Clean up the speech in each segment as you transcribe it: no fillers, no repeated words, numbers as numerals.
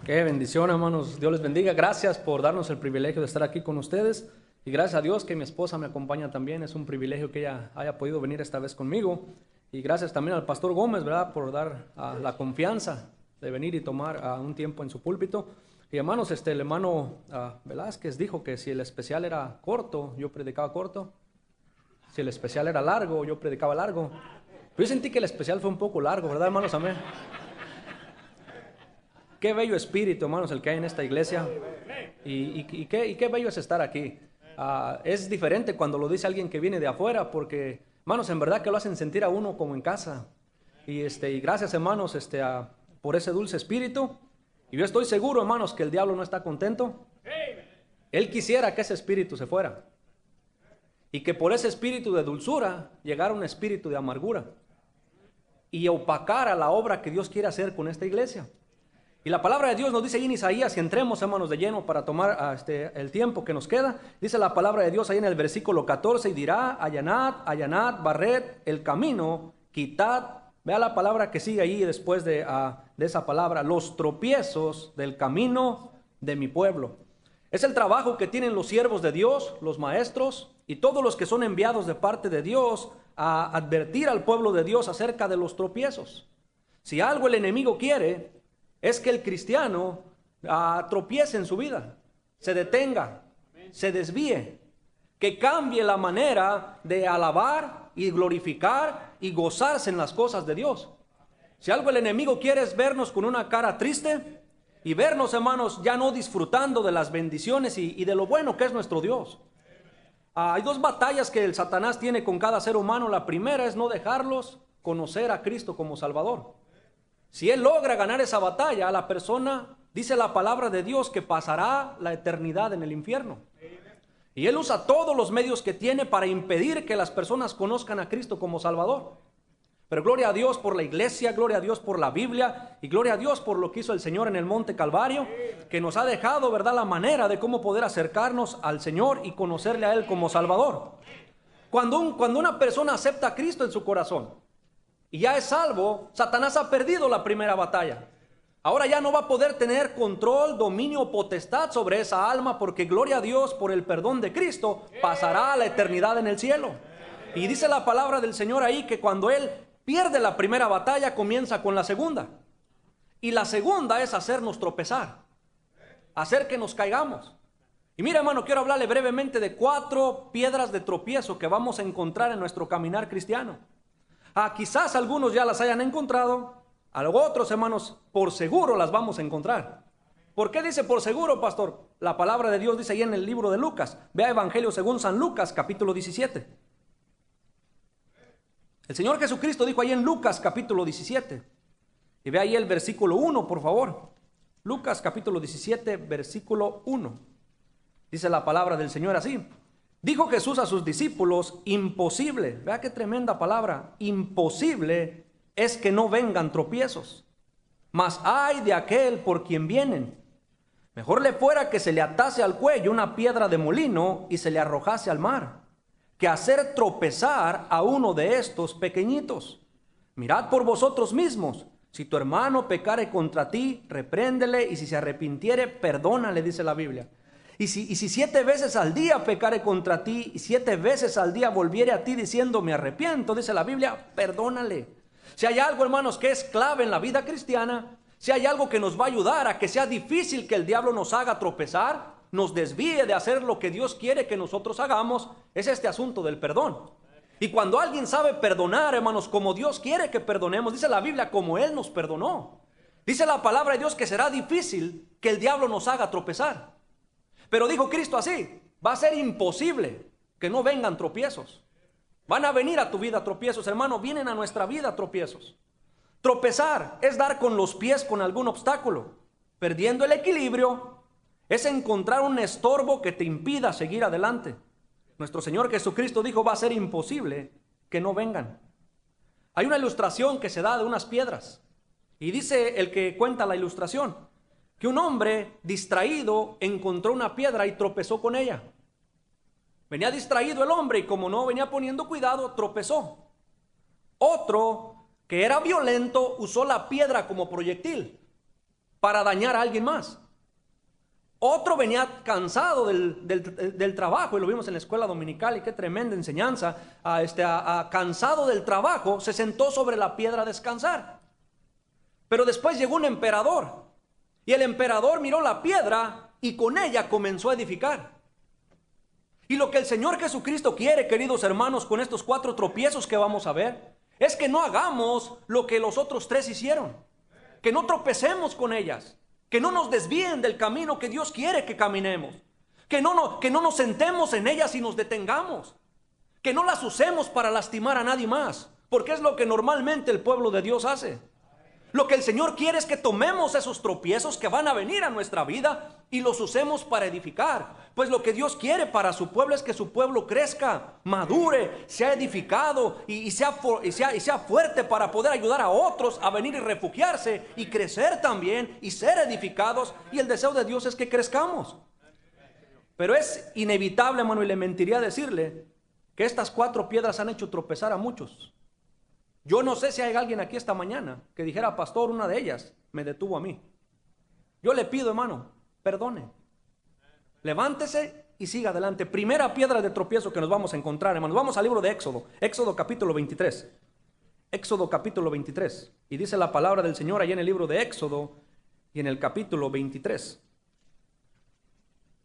Qué bendición, hermanos. Dios les bendiga. Gracias por darnos el privilegio de estar aquí con ustedes. Y gracias a Dios que mi esposa me acompaña también. Es un privilegio que ella haya podido venir esta vez conmigo. Y gracias también al pastor Gómez, ¿verdad?, por dar la confianza de venir y tomar un tiempo en su púlpito. Y hermanos, el hermano Velázquez dijo que si el especial era corto, yo predicaba corto. Si el especial era largo, yo predicaba largo. Pero yo sentí que el especial fue un poco largo, ¿verdad, hermanos? Amén. Qué bello espíritu, hermanos, el que hay en esta iglesia. Y qué bello es estar aquí. Es diferente cuando lo dice alguien que viene de afuera, porque, hermanos, en verdad que lo hacen sentir a uno como en casa. Y gracias, hermanos, por ese dulce espíritu. Y yo estoy seguro, hermanos, que el diablo no está contento. Él quisiera que ese espíritu se fuera. Y que por ese espíritu de dulzura llegara un espíritu de amargura. Y opacara la obra que Dios quiere hacer con esta iglesia. Y la palabra de Dios nos dice ahí en Isaías, y entremos, hermanos, de lleno para tomar el tiempo que nos queda. Dice la palabra de Dios ahí en el versículo 14, y dirá: allanad, allanad, barred el camino, quitad. Vea la palabra que sigue ahí después de esa palabra: los tropiezos del camino de mi pueblo. Es el trabajo que tienen los siervos de Dios, los maestros y todos los que son enviados de parte de Dios a advertir al pueblo de Dios acerca de los tropiezos. Si algo el enemigo quiere, es que el cristiano tropiece en su vida, se detenga, se desvíe, que cambie la manera de alabar y glorificar y gozarse en las cosas de Dios. Si algo el enemigo quiere es vernos con una cara triste y vernos, hermanos, ya no disfrutando de las bendiciones y de lo bueno que es nuestro Dios. Hay dos batallas que el Satanás tiene con cada ser humano. La primera es no dejarlos conocer a Cristo como Salvador. Si él logra ganar esa batalla, la persona, dice la palabra de Dios, que pasará la eternidad en el infierno. Y él usa todos los medios que tiene para impedir que las personas conozcan a Cristo como Salvador. Pero gloria a Dios por la iglesia, gloria a Dios por la Biblia y gloria a Dios por lo que hizo el Señor en el Monte Calvario, que nos ha dejado, ¿verdad?, la manera de cómo poder acercarnos al Señor y conocerle a Él como Salvador. Cuando una persona acepta a Cristo en su corazón y ya es salvo, Satanás ha perdido la primera batalla. Ahora ya no va a poder tener control, dominio, potestad sobre esa alma, porque gloria a Dios por el perdón de Cristo pasará a la eternidad en el cielo. Y dice la palabra del Señor ahí que cuando él pierde la primera batalla, comienza con la segunda. Y la segunda es hacernos tropezar, hacer que nos caigamos. Y mira, hermano, quiero hablarle brevemente de 4 piedras de tropiezo que vamos a encontrar en nuestro caminar cristiano. Quizás algunos ya las hayan encontrado, otros, hermanos, por seguro las vamos a encontrar. ¿Por qué dice por seguro, pastor? La palabra de Dios dice ahí en el libro de Lucas. Vea Evangelio según San Lucas, capítulo 17. El Señor Jesucristo dijo ahí en Lucas, capítulo 17. Y ve ahí el versículo 1, por favor. Lucas, capítulo 17, versículo 1. Dice la palabra del Señor así: dijo Jesús a sus discípulos: imposible, vea qué tremenda palabra, imposible es que no vengan tropiezos, mas ay de aquel por quien vienen. Mejor le fuera que se le atase al cuello una piedra de molino y se le arrojase al mar, que hacer tropezar a uno de estos pequeñitos. Mirad por vosotros mismos. Si tu hermano pecare contra ti, repréndele, y si se arrepintiere, perdónale, dice la Biblia. Y si 7 veces al día pecare contra ti, y 7 veces al día volviere a ti diciendo me arrepiento, dice la Biblia, perdónale. Si hay algo, hermanos, que es clave en la vida cristiana, si hay algo que nos va a ayudar a que sea difícil que el diablo nos haga tropezar, nos desvíe de hacer lo que Dios quiere que nosotros hagamos, es este asunto del perdón. Y cuando alguien sabe perdonar, hermanos, como Dios quiere que perdonemos, dice la Biblia, como Él nos perdonó. Dice la palabra de Dios que será difícil que el diablo nos haga tropezar. Pero dijo Cristo así: va a ser imposible que no vengan tropiezos. Van a venir a tu vida tropiezos, hermano, vienen a nuestra vida tropiezos. Tropezar es dar con los pies con algún obstáculo. Perdiendo el equilibrio es encontrar un estorbo que te impida seguir adelante. Nuestro Señor Jesucristo dijo: va a ser imposible que no vengan. Hay una ilustración que se da de unas piedras, y dice el que cuenta la ilustración que un hombre distraído encontró una piedra y tropezó con ella. Venía distraído el hombre y como no venía poniendo cuidado, tropezó. Otro que era violento usó la piedra como proyectil para dañar a alguien más. Otro venía cansado del trabajo, y lo vimos en la escuela dominical, y qué tremenda enseñanza. Cansado del trabajo, se sentó sobre la piedra a descansar. Pero después llegó un emperador, y el emperador miró la piedra y con ella comenzó a edificar. Y lo que el Señor Jesucristo quiere, queridos hermanos, con estos 4 tropiezos que vamos a ver, es que no hagamos lo que los otros 3 hicieron, que no tropecemos con ellas, que no nos desvíen del camino que Dios quiere que caminemos, que no nos sentemos en ellas y nos detengamos, que no las usemos para lastimar a nadie más, porque es lo que normalmente el pueblo de Dios hace. Lo que el Señor quiere es que tomemos esos tropiezos que van a venir a nuestra vida y los usemos para edificar. Pues lo que Dios quiere para su pueblo es que su pueblo crezca, madure, sea edificado y sea fuerte para poder ayudar a otros a venir y refugiarse y crecer también y ser edificados. Y el deseo de Dios es que crezcamos. Pero es inevitable, hermano, y le mentiría decirle que estas 4 piedras han hecho tropezar a muchos. Yo no sé si hay alguien aquí esta mañana que dijera: pastor, una de ellas me detuvo a mí. Yo le pido, hermano, perdone. Levántese y siga adelante. Primera piedra de tropiezo que nos vamos a encontrar, hermanos. Vamos al libro de Éxodo. Éxodo capítulo 23. Éxodo capítulo 23. Y dice la palabra del Señor allá en el libro de Éxodo y en el capítulo 23.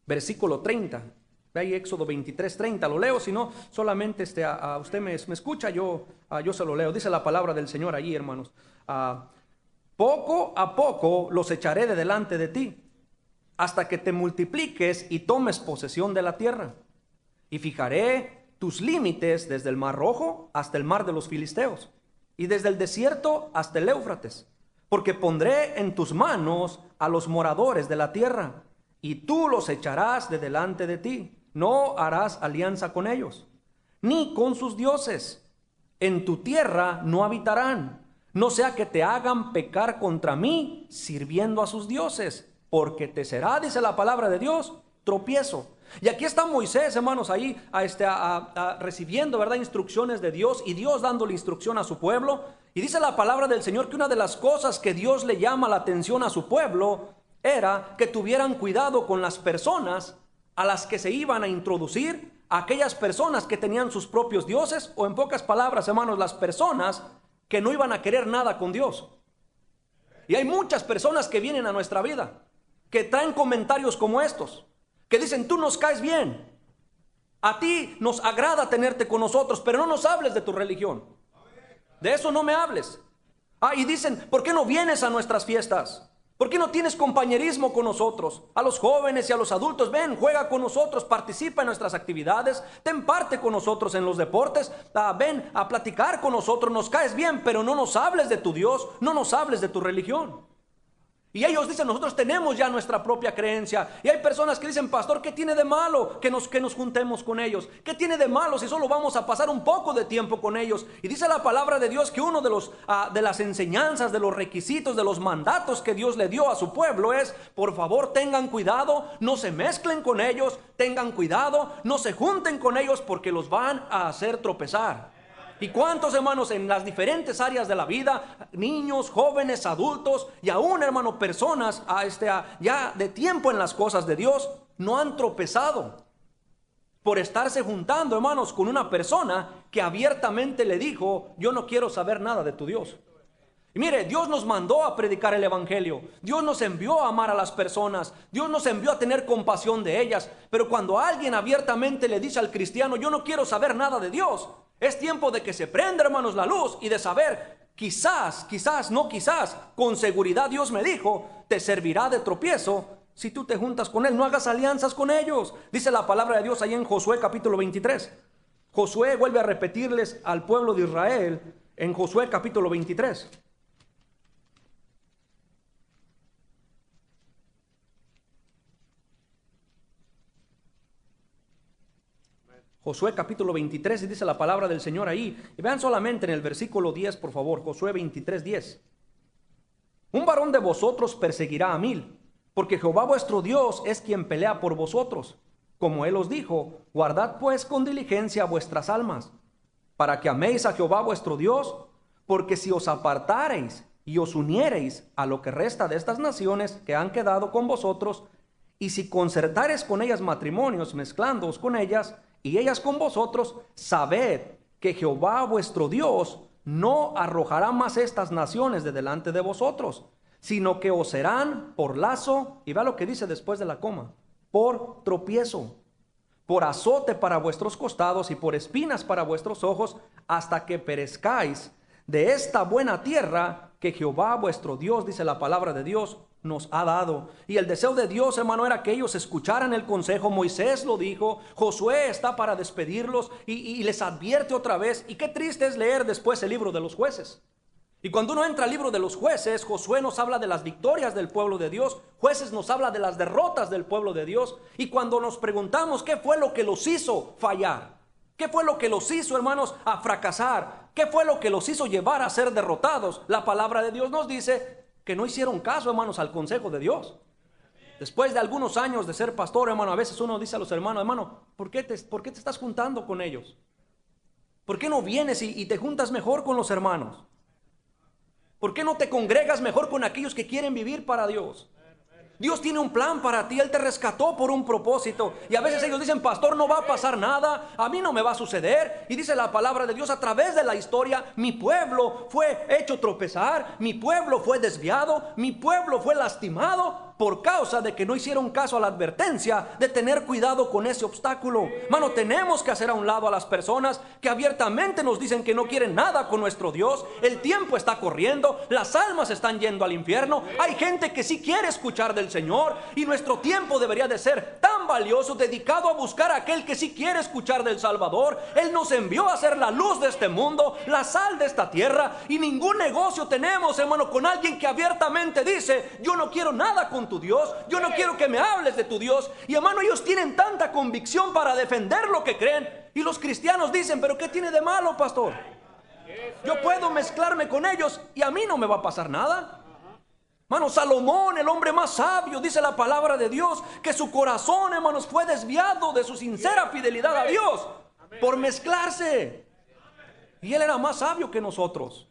Versículo 30. Ve ahí Éxodo 23, 30, lo leo, si no, solamente usted me escucha, yo se lo leo. Dice la palabra del Señor allí, hermanos. Poco a poco los echaré de delante de ti, hasta que te multipliques y tomes posesión de la tierra. Y fijaré tus límites desde el mar Rojo hasta el mar de los Filisteos, y desde el desierto hasta el Éufrates, porque pondré en tus manos a los moradores de la tierra, y tú los echarás de delante de ti. No harás alianza con ellos, ni con sus dioses. En tu tierra no habitarán, no sea que te hagan pecar contra mí sirviendo a sus dioses, porque te será, dice la palabra de Dios, tropiezo. Y aquí está Moisés, hermanos, ahí recibiendo, ¿verdad?, instrucciones de Dios, y Dios dándole instrucción a su pueblo. Y dice la palabra del Señor que una de las cosas que Dios le llama la atención a su pueblo era que tuvieran cuidado con las personas a las que se iban a introducir, aquellas personas que tenían sus propios dioses, o en pocas palabras, hermanos, las personas que no iban a querer nada con Dios. Y hay muchas personas que vienen a nuestra vida, que traen comentarios como estos, que dicen: tú nos caes bien, a ti nos agrada tenerte con nosotros, pero no nos hables de tu religión, de eso no me hables. Y dicen: ¿por qué no vienes a nuestras fiestas? ¿Por qué no tienes compañerismo con nosotros? A los jóvenes y a los adultos: ven, juega con nosotros, participa en nuestras actividades, ten parte con nosotros en los deportes, ven a platicar con nosotros, nos caes bien, pero no nos hables de tu Dios, no nos hables de tu religión. Y ellos dicen: nosotros tenemos ya nuestra propia creencia. Y hay personas que dicen: pastor, ¿qué tiene de malo que nos juntemos con ellos? ¿Qué tiene de malo si solo vamos a pasar un poco de tiempo con ellos? Y dice la palabra de Dios que uno de las enseñanzas, de los requisitos, de los mandatos que Dios le dio a su pueblo es: por favor, tengan cuidado, no se mezclen con ellos, tengan cuidado, no se junten con ellos, porque los van a hacer tropezar. ¿Y cuántos, hermanos, en las diferentes áreas de la vida, niños, jóvenes, adultos y aún, hermano, personas ya de tiempo en las cosas de Dios, no han tropezado por estarse juntando, hermanos, con una persona que abiertamente le dijo: yo no quiero saber nada de tu Dios? Y mire, Dios nos mandó a predicar el evangelio, Dios nos envió a amar a las personas, Dios nos envió a tener compasión de ellas. Pero cuando alguien abiertamente le dice al cristiano: yo no quiero saber nada de Dios, es tiempo de que se prenda, hermanos, la luz y de saber: quizás, con seguridad Dios me dijo, te servirá de tropiezo si tú te juntas con él. No hagas alianzas con ellos. Dice la palabra de Dios ahí en Josué capítulo 23. Josué vuelve a repetirles al pueblo de Israel en Josué capítulo 23. Josué capítulo 23, y dice la palabra del Señor ahí. Y vean solamente en el versículo 10, por favor. Josué 23, 10. Un varón de vosotros perseguirá a 1000, porque Jehová vuestro Dios es quien pelea por vosotros. Como él os dijo: guardad pues con diligencia vuestras almas, para que améis a Jehová vuestro Dios, porque si os apartareis y os uniereis a lo que resta de estas naciones que han quedado con vosotros, y si concertareis con ellas matrimonios, mezclándoos con ellas, y ellas con vosotros, sabed que Jehová vuestro Dios no arrojará más estas naciones de delante de vosotros, sino que os serán por lazo, y vea lo que dice después de la coma, por tropiezo, por azote para vuestros costados y por espinas para vuestros ojos, hasta que perezcáis de esta buena tierra que Jehová vuestro Dios, dice la palabra de Dios, nos ha dado. Y el deseo de Dios, hermano, era que ellos escucharan el consejo. Moisés lo dijo, Josué está para despedirlos y les advierte otra vez. Y qué triste es leer después el libro de los jueces. Y cuando uno entra al libro de los jueces, Josué nos habla de las victorias del pueblo de Dios, Jueces nos habla de las derrotas del pueblo de Dios. Y cuando nos preguntamos qué fue lo que los hizo fallar, qué fue lo que los hizo, hermanos, a fracasar, qué fue lo que los hizo llevar a ser derrotados, la palabra de Dios nos dice que no hicieron caso, hermanos, al consejo de Dios. Después de algunos años de ser pastor, hermano, a veces uno dice a los hermanos, hermano, ¿por qué te estás juntando con ellos? ¿Por qué no vienes y te juntas mejor con los hermanos? ¿Por qué no te congregas mejor con aquellos que quieren vivir para Dios? Dios tiene un plan para ti, Él te rescató por un propósito. Y a veces ellos dicen, pastor, no va a pasar nada, a mí no me va a suceder. Y dice la palabra de Dios, a través de la historia, mi pueblo fue hecho tropezar, mi pueblo fue desviado, mi pueblo fue lastimado por causa de que no hicieron caso a la advertencia de tener cuidado con ese obstáculo. Mano, tenemos que hacer a un lado a las personas que abiertamente nos dicen que no quieren nada con nuestro Dios. El tiempo está corriendo, las almas están yendo al infierno. Hay gente que sí quiere escuchar del Señor, y nuestro tiempo debería de ser tan valioso, dedicado a buscar a aquel que sí quiere escuchar del Salvador. Él nos envió a ser la luz de este mundo, la sal de esta tierra, y ningún negocio tenemos, hermano, con alguien que abiertamente dice, yo no quiero nada con tu Dios, yo no quiero que me hables de tu Dios. Y hermano, ellos tienen tanta convicción para defender lo que creen, y los cristianos dicen, pero ¿qué tiene de malo, pastor? Yo puedo mezclarme con ellos y a mí no me va a pasar nada. Hermano, Salomón, el hombre más sabio, dice la palabra de Dios, que su corazón, hermanos, fue desviado de su sincera fidelidad a Dios por mezclarse. Y él era más sabio que nosotros.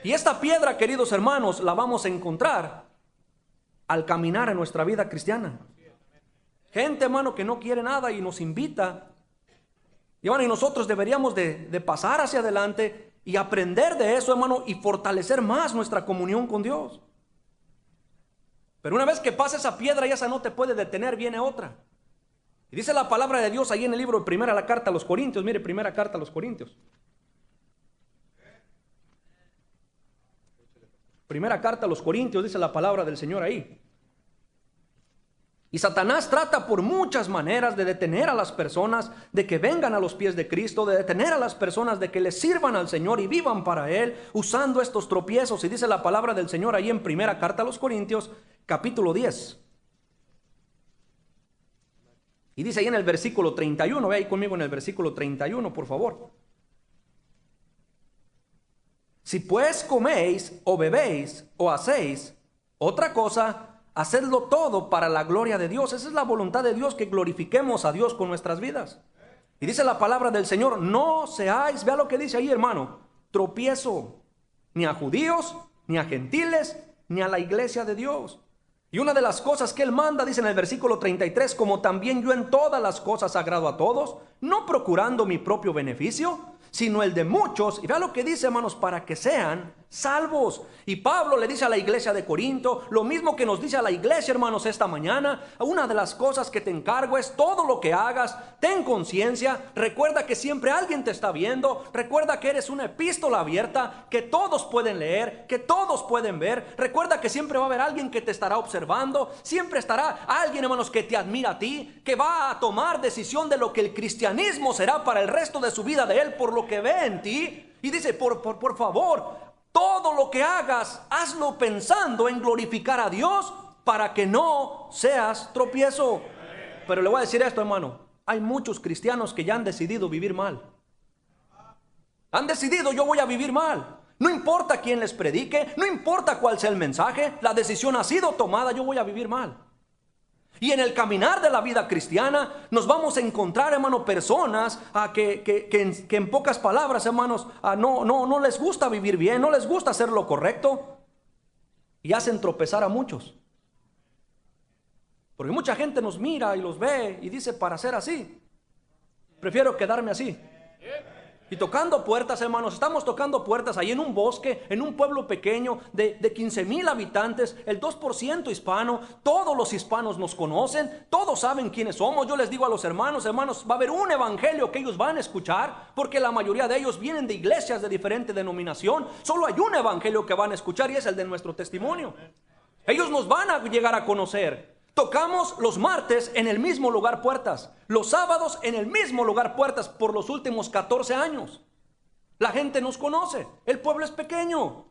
Y esta piedra, queridos hermanos, la vamos a encontrar al caminar en nuestra vida cristiana. Gente, hermano, que no quiere nada y nos invita. Y bueno, y nosotros deberíamos de pasar hacia adelante y aprender de eso, hermano, y fortalecer más nuestra comunión con Dios. Pero una vez que pasa esa piedra, y esa no te puede detener, viene otra. Y dice la palabra de Dios ahí en el libro de Primera la carta a los Corintios. Mire, Primera carta a los Corintios. Primera carta a los Corintios, dice la palabra del Señor ahí. Y Satanás trata por muchas maneras de detener a las personas de que vengan a los pies de Cristo, de detener a las personas de que les sirvan al Señor y vivan para Él, usando estos tropiezos. Y dice la palabra del Señor ahí en Primera carta a los Corintios, capítulo 10. Y dice ahí en el versículo 31, ve ahí conmigo en el versículo 31, por favor. Si pues coméis o bebéis o hacéis otra cosa, hacedlo todo para la gloria de Dios. Esa es la voluntad de Dios, que glorifiquemos a Dios con nuestras vidas. Y dice la palabra del Señor, no seáis, vea lo que dice ahí, hermano, tropiezo, ni a judíos, ni a gentiles, ni a la iglesia de Dios. Y una de las cosas que Él manda, dice en el versículo 33, como también yo en todas las cosas agrado a todos, no procurando mi propio beneficio, sino el de muchos. Y vea lo que dice, hermanos, para que sean salvos. Y Pablo le dice a la iglesia de Corinto lo mismo que nos dice a la iglesia, hermanos, esta mañana. Una de las cosas que te encargo es todo lo que hagas, ten conciencia, recuerda que siempre alguien te está viendo, recuerda que eres una epístola abierta, que todos pueden leer, que todos pueden ver. Recuerda que siempre va a haber alguien que te estará observando, siempre estará alguien, hermanos, que te admira a ti, que va a tomar decisión de lo que el cristianismo será para el resto de su vida de él, por lo que ve en ti. Y dice, por favor, todo lo que hagas, hazlo pensando en glorificar a Dios, para que no seas tropiezo. Pero le voy a decir esto, hermano, hay muchos cristianos que ya han decidido vivir mal. Han decidido, yo voy a vivir mal. No importa quién les predique, no importa cuál sea el mensaje, la decisión ha sido tomada, yo voy a vivir mal. Y en el caminar de la vida cristiana nos vamos a encontrar, hermano, personas que en pocas palabras, hermanos, no les gusta vivir bien, no les gusta hacer lo correcto. y hacen tropezar a muchos. Porque mucha gente nos mira y los ve y dice, para ser así, prefiero quedarme así. Y tocando puertas, hermanos, estamos tocando puertas ahí en un bosque, en un pueblo pequeño de 15,000 habitantes, el 2% hispano. Todos los hispanos nos conocen, todos saben quiénes somos. Yo les digo a los hermanos, va a haber un evangelio que ellos van a escuchar, porque la mayoría de ellos vienen de iglesias de diferente denominación. Solo hay un evangelio que van a escuchar y es el de nuestro testimonio. Ellos nos van a llegar a conocer. Tocamos los martes en el mismo lugar puertas, los sábados en el mismo lugar puertas por los últimos 14 años. La gente nos conoce, el pueblo es pequeño.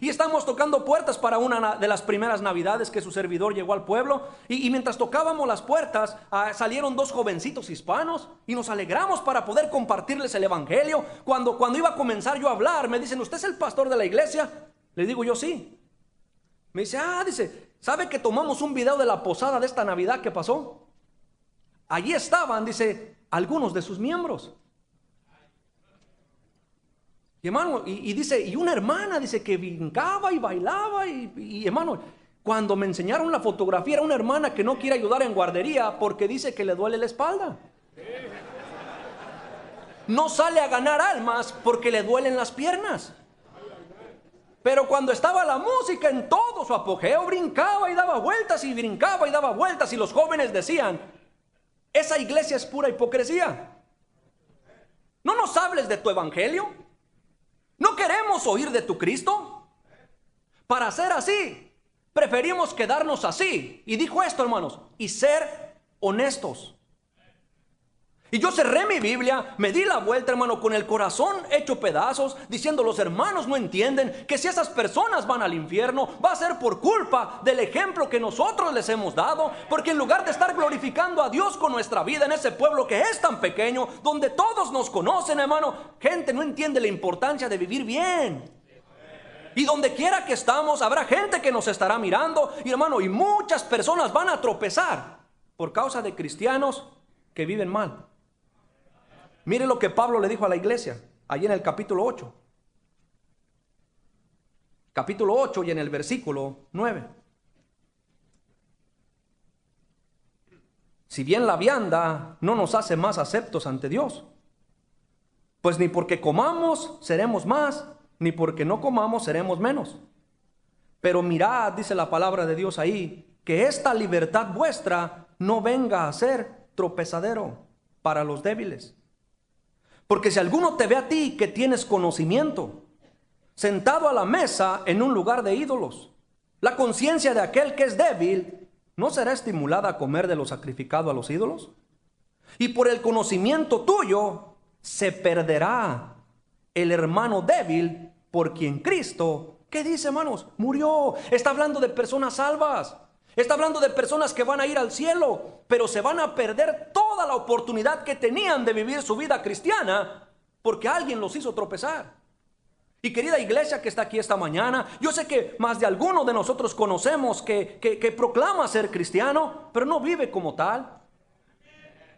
Y estamos tocando puertas para una de las primeras navidades que su servidor llegó al pueblo. Y mientras tocábamos las puertas, salieron 2 jovencitos hispanos y nos alegramos para poder compartirles el evangelio. Cuando iba a comenzar yo a hablar, me dicen, ¿usted es el pastor de la iglesia? Le digo yo, sí. Me dice, ¿sabe que tomamos un video de la posada de esta Navidad que pasó? Allí estaban, dice, algunos de sus miembros. Y hermano, y dice, y una hermana, dice, que brincaba y bailaba. Y hermano, cuando me enseñaron la fotografía, era una hermana que no quiere ayudar en guardería porque dice que le duele la espalda. No sale a ganar almas porque le duelen las piernas. Pero cuando estaba la música en todo su apogeo, brincaba y daba vueltas y brincaba y daba vueltas. Y los jóvenes decían, esa iglesia es pura hipocresía. No nos hables de tu evangelio. No queremos oír de tu Cristo. Para ser así, preferimos quedarnos así. Y dijo esto, hermanos, y ser honestos. Y yo cerré mi Biblia, me di la vuelta, hermano, con el corazón hecho pedazos, diciendo, los hermanos no entienden que si esas personas van al infierno, va a ser por culpa del ejemplo que nosotros les hemos dado. Porque en lugar de estar glorificando a Dios con nuestra vida en ese pueblo que es tan pequeño, donde todos nos conocen, hermano, gente no entiende la importancia de vivir bien. Y donde quiera que estamos, habrá gente que nos estará mirando, y hermano, y muchas personas van a tropezar por causa de cristianos que viven mal. Mire lo que Pablo le dijo a la iglesia, allí en el capítulo 8. Capítulo 8 y en el versículo 9. Si bien la vianda no nos hace más aceptos ante Dios, pues ni porque comamos seremos más, ni porque no comamos seremos menos. Pero mirad, dice la palabra de Dios ahí, que esta libertad vuestra no venga a ser tropezadero para los débiles. Porque si alguno te ve a ti que tienes conocimiento, sentado a la mesa en un lugar de ídolos, la conciencia de aquel que es débil ¿no será estimulada a comer de lo sacrificado a los ídolos? Y por el conocimiento tuyo se perderá el hermano débil por quien Cristo, ¿qué dice, hermanos? Murió. Está hablando de personas salvas. Está hablando de personas que van a ir al cielo, pero se van a perder toda la oportunidad que tenían de vivir su vida cristiana porque alguien los hizo tropezar. Y querida iglesia que está aquí esta mañana, yo sé que más de alguno de nosotros conocemos que proclama ser cristiano, pero no vive como tal.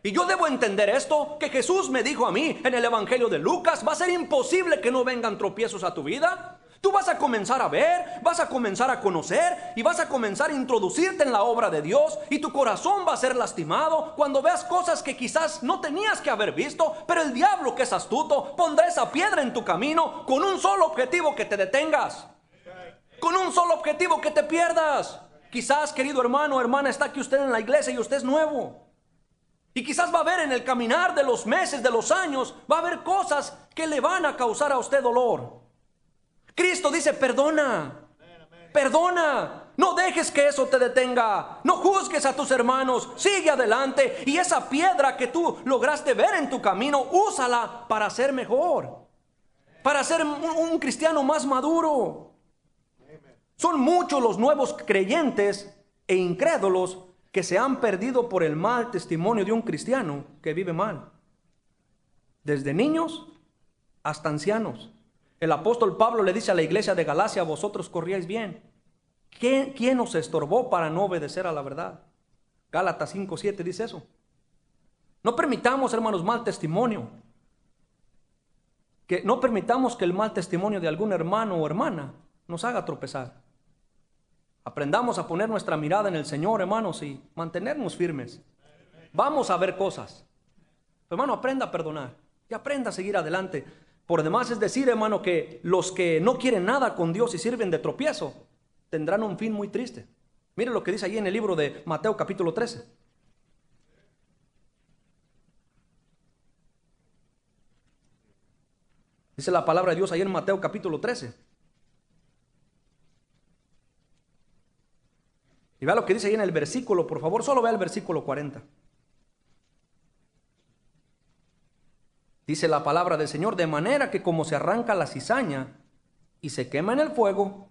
Y yo debo entender esto, que Jesús me dijo a mí en el Evangelio de Lucas, va a ser imposible que no vengan tropiezos a tu vida. Tú vas a comenzar a ver, vas a comenzar a conocer y vas a comenzar a introducirte en la obra de Dios, y tu corazón va a ser lastimado cuando veas cosas que quizás no tenías que haber visto, pero el diablo, que es astuto, pondrá esa piedra en tu camino con un solo objetivo: que te detengas, con un solo objetivo: que te pierdas. Quizás, querido hermano o hermana, está aquí usted en la iglesia y usted es nuevo. Y quizás va a ver en el caminar de los meses, de los años, va a haber cosas que le van a causar a usted dolor. Cristo dice: perdona, perdona, no dejes que eso te detenga, no juzgues a tus hermanos, sigue adelante, y esa piedra que tú lograste ver en tu camino, úsala para ser mejor, para ser un cristiano más maduro. Son muchos los nuevos creyentes e incrédulos que se han perdido por el mal testimonio de un cristiano que vive mal, desde niños hasta ancianos. El apóstol Pablo le dice a la iglesia de Galacia: vosotros corríais bien. ¿Quién os estorbó para no obedecer a la verdad? Gálatas 5:7 dice eso. No permitamos, hermanos, mal testimonio. No permitamos que el mal testimonio de algún hermano o hermana nos haga tropezar. Aprendamos a poner nuestra mirada en el Señor, hermanos, y mantenernos firmes. Vamos a ver cosas. Hermano, aprenda a perdonar y aprenda a seguir adelante. Por demás es decir, hermano, que los que no quieren nada con Dios y sirven de tropiezo tendrán un fin muy triste. Mire lo que dice ahí en el libro de Mateo capítulo 13. Dice la palabra de Dios ahí en Mateo capítulo 13. Y vea lo que dice ahí en el versículo, por favor, solo vea el versículo 40. Dice la palabra del Señor: de manera que como se arranca la cizaña y se quema en el fuego,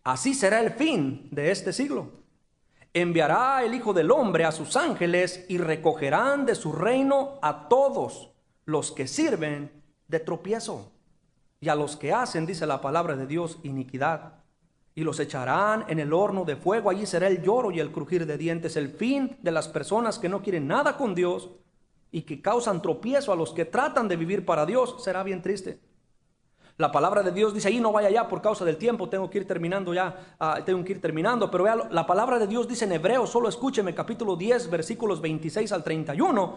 así será el fin de este siglo. Enviará el Hijo del Hombre a sus ángeles y recogerán de su reino a todos los que sirven de tropiezo y a los que hacen, dice la palabra de Dios, iniquidad. Y los echarán en el horno de fuego. Allí será el lloro y el crujir de dientes. El fin de las personas que no quieren nada con Dios y que causan tropiezo a los que tratan de vivir para Dios será bien triste. La palabra de Dios dice ahí, no vaya ya por causa del tiempo, tengo que ir terminando ya, pero vea, la palabra de Dios dice en Hebreos, solo escúcheme, capítulo 10, versículos 26 al 31,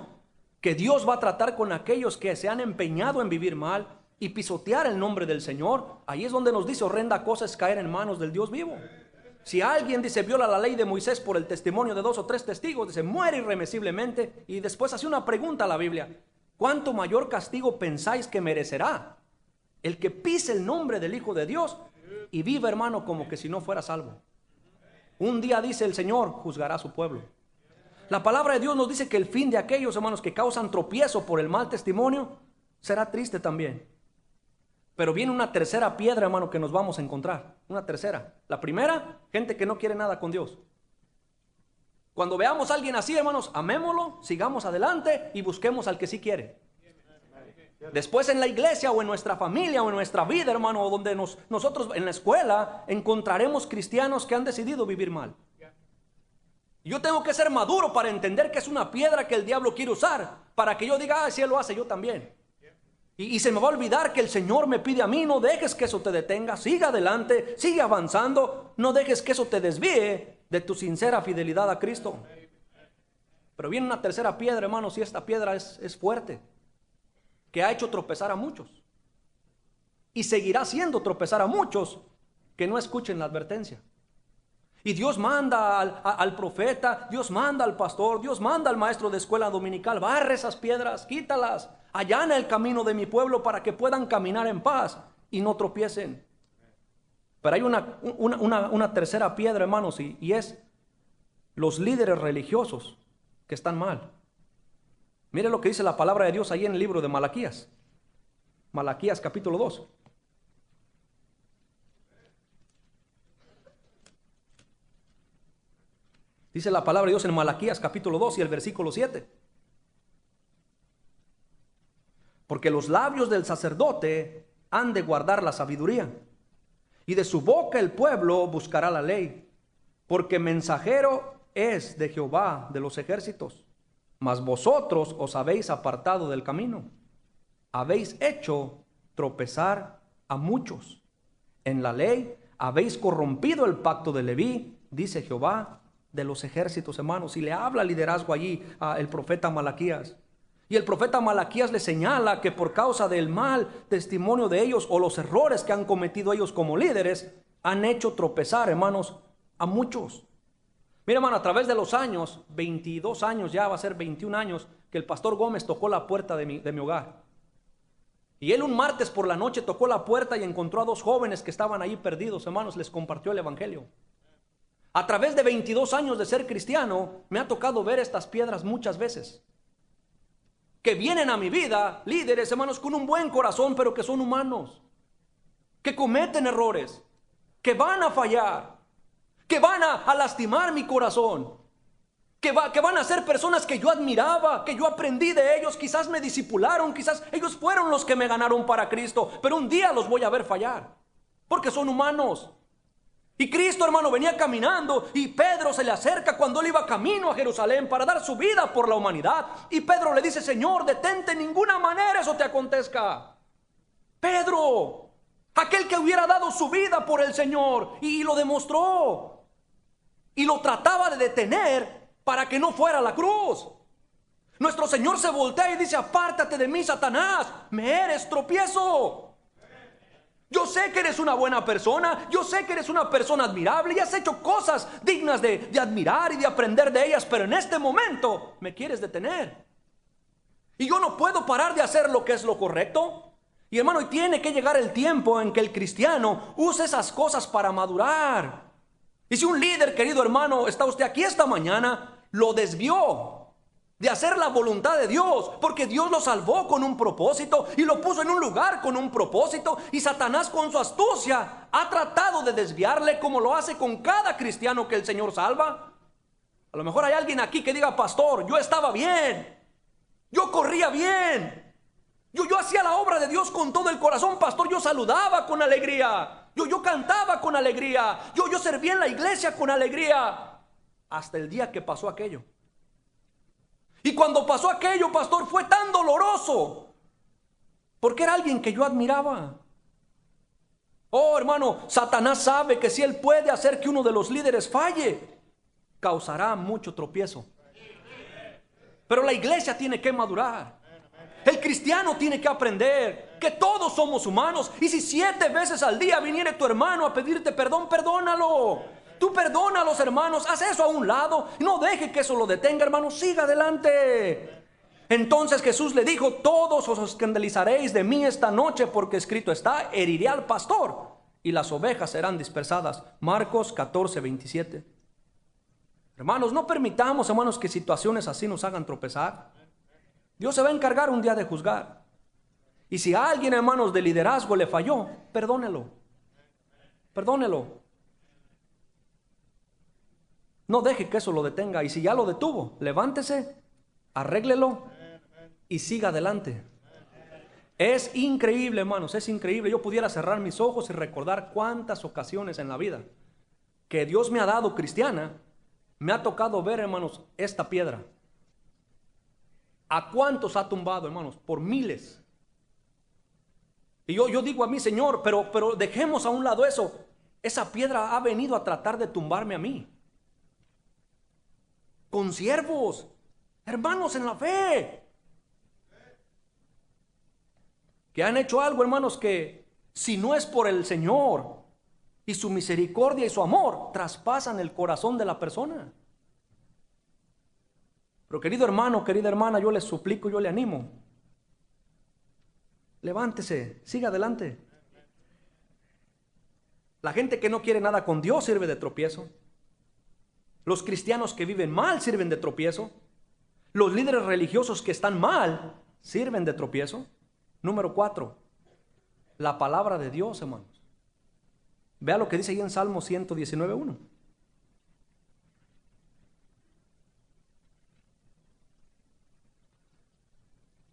que Dios va a tratar con aquellos que se han empeñado en vivir mal y pisotear el nombre del Señor. Ahí es donde nos dice: horrenda cosa es caer en manos del Dios vivo. Si alguien dice viola la ley de Moisés por el testimonio de 2 o 3 testigos, dice muere irremisiblemente. Y después hace una pregunta a la Biblia: ¿cuánto mayor castigo pensáis que merecerá el que pise el nombre del Hijo de Dios y viva, hermano, como que si no fuera salvo? Un día, dice el Señor, juzgará a su pueblo. La palabra de Dios nos dice que el fin de aquellos, hermanos, que causan tropiezo por el mal testimonio será triste también. Pero viene una tercera piedra, hermano, que nos vamos a encontrar. Una tercera. La primera, gente que no quiere nada con Dios. Cuando veamos a alguien así, hermanos, amémoslo, sigamos adelante y busquemos al que sí quiere. Después en la iglesia o en nuestra familia o en nuestra vida, hermano, donde nosotros en la escuela encontraremos cristianos que han decidido vivir mal. Yo tengo que ser maduro para entender que es una piedra que el diablo quiere usar para que yo diga, si él lo hace, yo también. Y se me va a olvidar que el Señor me pide a mí: no dejes que eso te detenga, siga adelante, sigue avanzando, no dejes que eso te desvíe de tu sincera fidelidad a Cristo. Pero viene una tercera piedra, hermanos, y esta piedra es fuerte, que ha hecho tropezar a muchos y seguirá haciendo tropezar a muchos que no escuchen la advertencia. Y Dios manda al profeta, Dios manda al pastor, Dios manda al maestro de escuela dominical: barre esas piedras, quítalas, allana el camino de mi pueblo para que puedan caminar en paz y no tropiecen. Pero hay una tercera piedra, hermanos, y es los líderes religiosos que están mal. Mire lo que dice la palabra de Dios ahí en el libro de Malaquías. Malaquías capítulo 2. Dice la palabra de Dios en Malaquías capítulo 2 y el versículo 7. Porque los labios del sacerdote han de guardar la sabiduría, y de su boca el pueblo buscará la ley, porque mensajero es de Jehová de los ejércitos. Mas vosotros os habéis apartado del camino, habéis hecho tropezar a muchos. En la ley habéis corrompido el pacto de Leví, dice Jehová de los ejércitos, hermanos. Y le habla liderazgo allí al profeta Malaquías. Y el profeta Malaquías le señala que por causa del mal testimonio de ellos o los errores que han cometido ellos como líderes, han hecho tropezar, hermanos, a muchos. Mira, hermano, a través de los años, 22 años, ya va a ser 21 años, que el pastor Gómez tocó la puerta de mi hogar. Y él un martes por la noche tocó la puerta y encontró a 2 jóvenes que estaban ahí perdidos, hermanos, les compartió el evangelio. A través de 22 años de ser cristiano, me ha tocado ver estas piedras muchas veces. Que vienen a mi vida, líderes, hermanos, con un buen corazón, pero que son humanos. Que cometen errores, que van a fallar, que van a lastimar mi corazón, que van a ser personas que yo admiraba, que yo aprendí de ellos, quizás me discipularon, quizás ellos fueron los que me ganaron para Cristo, pero un día los voy a ver fallar, porque son humanos. Y Cristo, hermano, venía caminando y Pedro se le acerca cuando él iba camino a Jerusalén para dar su vida por la humanidad. Y Pedro le dice: Señor, detente, en ninguna manera eso te acontezca. Pedro, aquel que hubiera dado su vida por el Señor, y lo demostró. y lo trataba de detener para que no fuera a la cruz. Nuestro Señor se voltea y dice: apártate de mí, Satanás, me eres tropiezo. Yo sé que eres una buena persona, yo sé que eres una persona admirable y has hecho cosas dignas de admirar y de aprender de ellas, pero en este momento me quieres detener. Y yo no puedo parar de hacer lo que es lo correcto. Y hermano, y tiene que llegar el tiempo en que el cristiano use esas cosas para madurar. Y si un líder, querido hermano, está usted aquí esta mañana, lo desvió de hacer la voluntad de Dios, porque Dios lo salvó con un propósito y lo puso en un lugar con un propósito, y Satanás con su astucia ha tratado de desviarle, como lo hace con cada cristiano que el Señor salva. A lo mejor hay alguien aquí que diga: pastor, yo estaba bien, yo corría bien, yo hacía la obra de Dios con todo el corazón, pastor, yo saludaba con alegría, yo cantaba con alegría, yo servía en la iglesia con alegría, hasta el día que pasó aquello. Y cuando pasó aquello, pastor, fue tan doloroso, porque era alguien que yo admiraba. Oh, hermano, Satanás sabe que si él puede hacer que uno de los líderes falle, causará mucho tropiezo. Pero la iglesia tiene que madurar. El cristiano tiene que aprender que todos somos humanos. Y si 7 veces al día viniere tu hermano a pedirte perdón, perdónalo. Tú perdona a los hermanos, haz eso a un lado, no deje que eso lo detenga, hermano, siga adelante. Entonces Jesús le dijo: todos os escandalizaréis de mí esta noche, porque escrito está: heriré al pastor y las ovejas serán dispersadas. Marcos 14:27. Hermanos, no permitamos, hermanos, que situaciones así nos hagan tropezar. Dios se va a encargar un día de juzgar. Y si a alguien, hermanos, de liderazgo le falló, perdónelo. Perdónelo. No deje que eso lo detenga. Y si ya lo detuvo, levántese, arréglelo y siga adelante. Es increíble, hermanos, es increíble. Yo pudiera cerrar mis ojos y recordar cuántas ocasiones en la vida que Dios me ha dado cristiana, me ha tocado ver, hermanos, esta piedra. ¿A cuántos ha tumbado, hermanos? Por miles. Y yo digo a mí: Señor, pero dejemos a un lado eso. Esa piedra ha venido a tratar de tumbarme a mí. Con siervos, hermanos en la fe, que han hecho algo, hermanos, que si no es por el Señor y su misericordia y su amor, traspasan el corazón de la persona. Pero querido hermano, querida hermana, yo le suplico, yo le animo: levántese, siga adelante. La gente que no quiere nada con Dios sirve de tropiezo. Los cristianos que viven mal sirven de tropiezo. Los líderes religiosos que están mal sirven de tropiezo. Número 4, la palabra de Dios, hermanos. Vea lo que dice ahí en Salmo 119:1.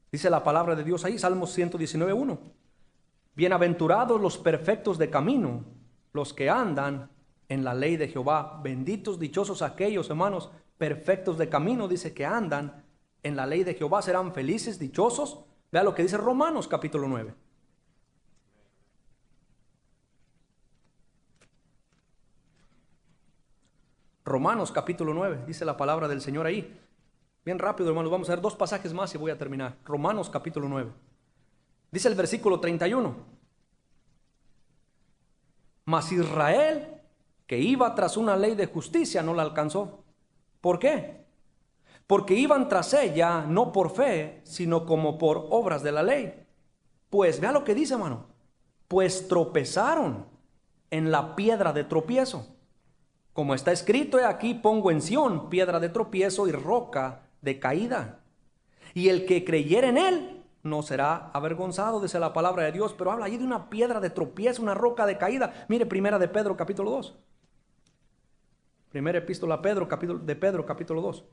Dice la palabra de Dios ahí, Salmo 119:1. Bienaventurados los perfectos de camino, los que andan en la ley de Jehová. Benditos, dichosos aquellos, hermanos, perfectos de camino, dice, que andan en la ley de Jehová, serán felices, dichosos. Vea lo que dice Romanos capítulo 9. Romanos capítulo 9, dice la palabra del Señor ahí. Bien rápido, hermanos, vamos a ver 2 pasajes más y voy a terminar. Romanos capítulo 9. Dice el versículo 31. Mas Israel, que iba tras una ley de justicia, no la alcanzó. ¿Por qué? Porque iban tras ella no por fe, sino como por obras de la ley. Pues vea lo que dice, hermano: pues tropezaron en la piedra de tropiezo. Como está escrito: he aquí pongo en Sión piedra de tropiezo y roca de caída. Y el que creyere en él no será avergonzado, dice la palabra de Dios. Pero habla allí de una piedra de tropiezo, una roca de caída. Mire, primera de Pedro capítulo 2. Primera epístola a Pedro, capítulo 2.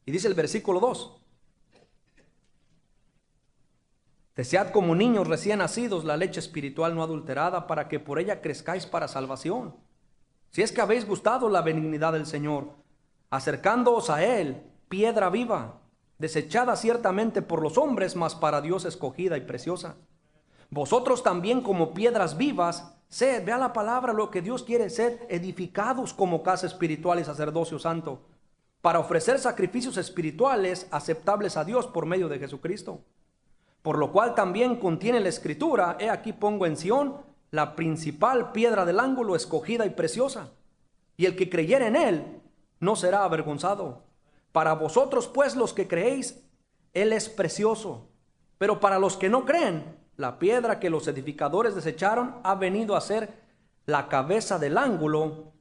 Y dice el versículo 2: desead como niños recién nacidos la leche espiritual no adulterada, para que por ella crezcáis para salvación, si es que habéis gustado la benignidad del Señor, acercándoos a Él, piedra viva, desechada ciertamente por los hombres, mas para Dios escogida y preciosa. Vosotros también como piedras vivas, sed, vea la palabra, lo que Dios quiere, sed edificados como casa espiritual y sacerdocio santo, para ofrecer sacrificios espirituales aceptables a Dios por medio de Jesucristo. Por lo cual también contiene la Escritura: he aquí pongo en Sión la principal piedra del ángulo, escogida y preciosa, y el que creyere en él no será avergonzado. Para vosotros pues los que creéis, él es precioso, pero para los que no creen, la piedra que los edificadores desecharon ha venido a ser la cabeza del ángulo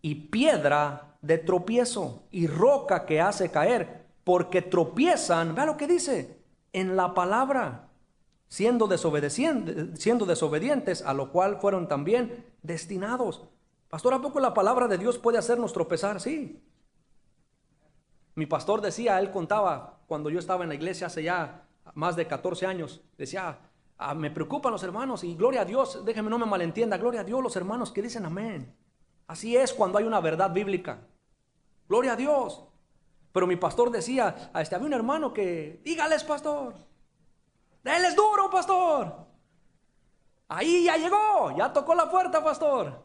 y piedra de tropiezo y roca que hace caer, porque tropiezan, vea lo que dice, en la palabra, siendo desobedientes, a lo cual fueron también destinados. Pastor, ¿a poco la palabra de Dios puede hacernos tropezar? Sí. Mi pastor decía, él contaba, cuando yo estaba en la iglesia hace ya más de 14 años, decía, me preocupan los hermanos, y gloria a Dios, déjeme no me malentienda, gloria a Dios los hermanos que dicen amén. Así es cuando hay una verdad bíblica. Gloria a Dios. Pero mi pastor decía, había un hermano que, dígales pastor, déles duro pastor. Ahí ya llegó, ya tocó la puerta pastor.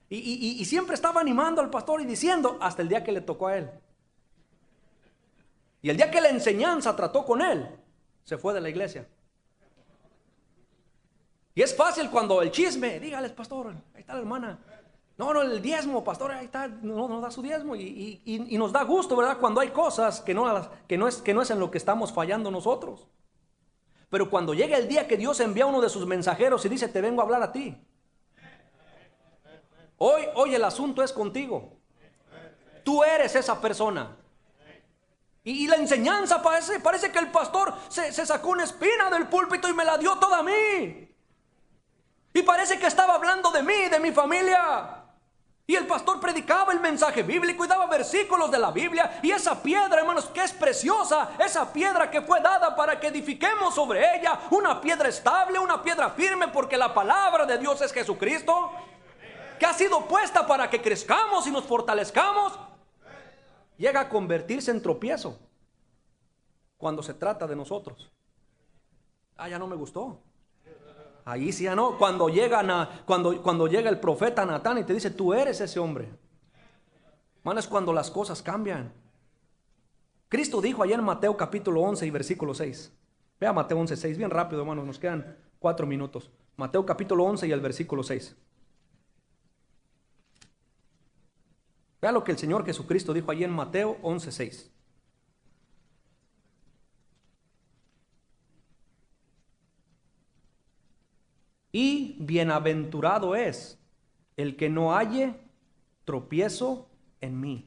Y siempre estaba animando al pastor y diciendo, hasta el día que le tocó a él. Y el día que la enseñanza trató con él, se fue de la iglesia. Y es fácil cuando el chisme, dígales pastor, ahí está la hermana. No, el diezmo, pastor, ahí está, no da su diezmo. Y nos da gusto, ¿verdad? Cuando hay cosas que no es en lo que estamos fallando nosotros. Pero cuando llega el día que Dios envía a uno de sus mensajeros y dice, te vengo a hablar a ti. Hoy el asunto es contigo. Tú eres esa persona. Y la enseñanza parece que el pastor se sacó una espina del púlpito y me la dio toda a mí. Y parece que estaba hablando de mí, de mi familia. Y el pastor predicaba el mensaje bíblico y daba versículos de la Biblia. Y esa piedra, hermanos, que es preciosa, esa piedra que fue dada para que edifiquemos sobre ella, una piedra estable, una piedra firme, porque la palabra de Dios es Jesucristo, que ha sido puesta para que crezcamos y nos fortalezcamos, llega a convertirse en tropiezo cuando se trata de nosotros. Ya no me gustó. Ahí sí ya no. Cuando llega el profeta Natán y te dice, tú eres ese hombre. Hermano, es cuando las cosas cambian. Cristo dijo allá en Mateo capítulo 11 y versículo 6. Vea Mateo 11, 6, bien rápido, hermanos, nos quedan 4 minutos. Mateo capítulo 11 y el versículo 6. Vea lo que el Señor Jesucristo dijo allí en Mateo 11, 6. Y bienaventurado es el que no halle tropiezo en mí.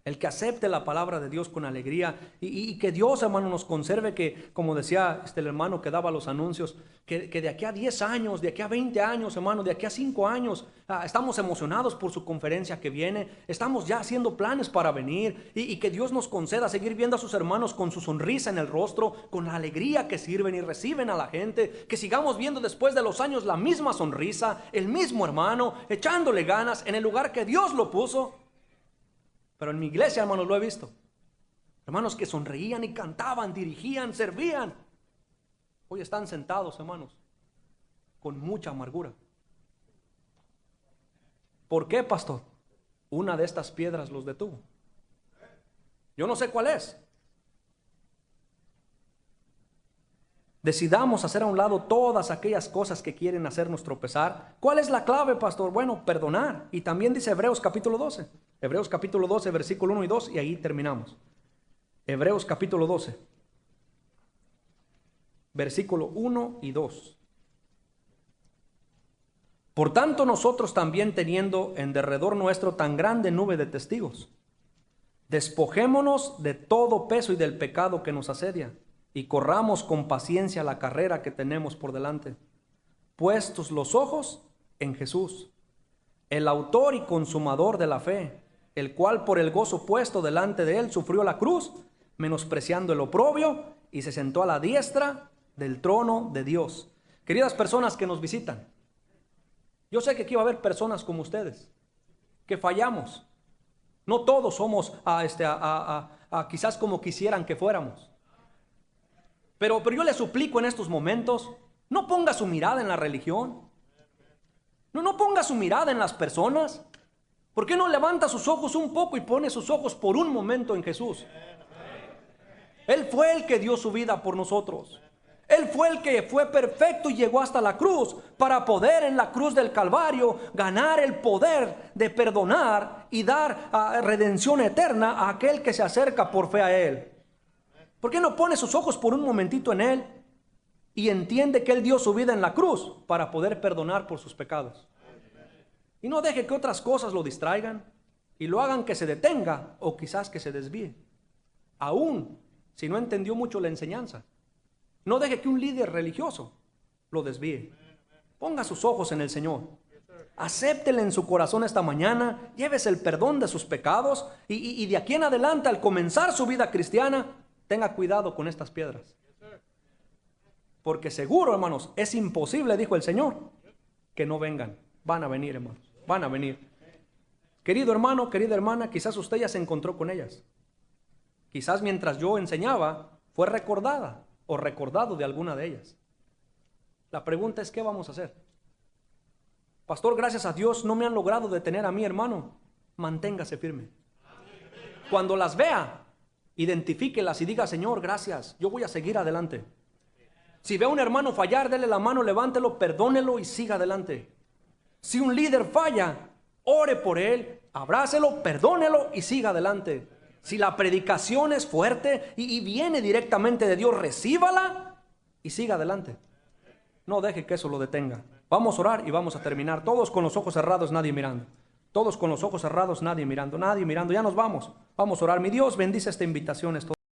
El que acepte la palabra de Dios con alegría y que Dios, hermano, nos conserve, que como decía el hermano que daba los anuncios, que de aquí a 10 años, de aquí a 20 años, hermano, de aquí a 5 años, estamos emocionados por su conferencia que viene, estamos ya haciendo planes para venir y que Dios nos conceda seguir viendo a sus hermanos con su sonrisa en el rostro, con la alegría que sirven y reciben a la gente, que sigamos viendo después de los años la misma sonrisa, el mismo hermano, echándole ganas en el lugar que Dios lo puso. Pero en mi iglesia, hermanos, lo he visto. Hermanos que sonreían y cantaban, dirigían, servían. Hoy están sentados, hermanos, con mucha amargura. ¿Por qué, pastor? Una de estas piedras los detuvo. Yo no sé cuál es. Decidamos hacer a un lado todas aquellas cosas que quieren hacernos tropezar. ¿Cuál es la clave, pastor? Bueno, perdonar. Y también dice Hebreos capítulo 12. Hebreos capítulo 12, versículo 1 y 2, y ahí terminamos. Hebreos capítulo 12, versículo 1 y 2. Por tanto, nosotros también, teniendo en derredor nuestro tan grande nube de testigos, despojémonos de todo peso y del pecado que nos asedia, y corramos con paciencia la carrera que tenemos por delante, puestos los ojos en Jesús, el autor y consumador de la fe, el cual por el gozo puesto delante de él sufrió la cruz, menospreciando el oprobio, y se sentó a la diestra del trono de Dios. Queridas personas que nos visitan, yo sé que aquí va a haber personas como ustedes, que fallamos. No todos somos quizás como quisieran que fuéramos. Pero yo les suplico en estos momentos No ponga su mirada en la religión. No ponga su mirada en las personas. ¿Por qué no levanta sus ojos un poco y pone sus ojos por un momento en Jesús? Él fue el que dio su vida por nosotros. Él fue el que fue perfecto y llegó hasta la cruz para poder en la cruz del Calvario ganar el poder de perdonar y dar redención eterna a aquel que se acerca por fe a Él. ¿Por qué no pone sus ojos por un momentito en Él y entiende que Él dio su vida en la cruz para poder perdonar por sus pecados? Y no deje que otras cosas lo distraigan y lo hagan que se detenga o quizás que se desvíe. Aún si no entendió mucho la enseñanza, no deje que un líder religioso lo desvíe. Ponga sus ojos en el Señor. Acéptele en su corazón esta mañana. Llévese el perdón de sus pecados. Y de aquí en adelante, al comenzar su vida cristiana, tenga cuidado con estas piedras. Porque seguro, hermanos, es imposible, dijo el Señor, que no vengan. Van a venir, hermanos. Van a venir. Querido hermano, querida hermana, quizás usted ya se encontró con ellas. Quizás mientras yo enseñaba, fue recordada o recordado de alguna de ellas. La pregunta es, ¿qué vamos a hacer? Pastor, gracias a Dios no me han logrado detener a mí, hermano. Manténgase firme. Cuando las vea, identifíquelas y diga, Señor, gracias, yo voy a seguir adelante. Si ve a un hermano fallar, dele la mano, levántelo, perdónelo y siga adelante. Si un líder falla, ore por él, abrácelo, perdónelo y siga adelante. Si la predicación es fuerte y viene directamente de Dios, recíbala y siga adelante. No deje que eso lo detenga. Vamos a orar y vamos a terminar. Todos con los ojos cerrados, nadie mirando. Todos con los ojos cerrados, nadie mirando. Nadie mirando. Ya nos vamos. Vamos a orar. Mi Dios bendice esta invitación.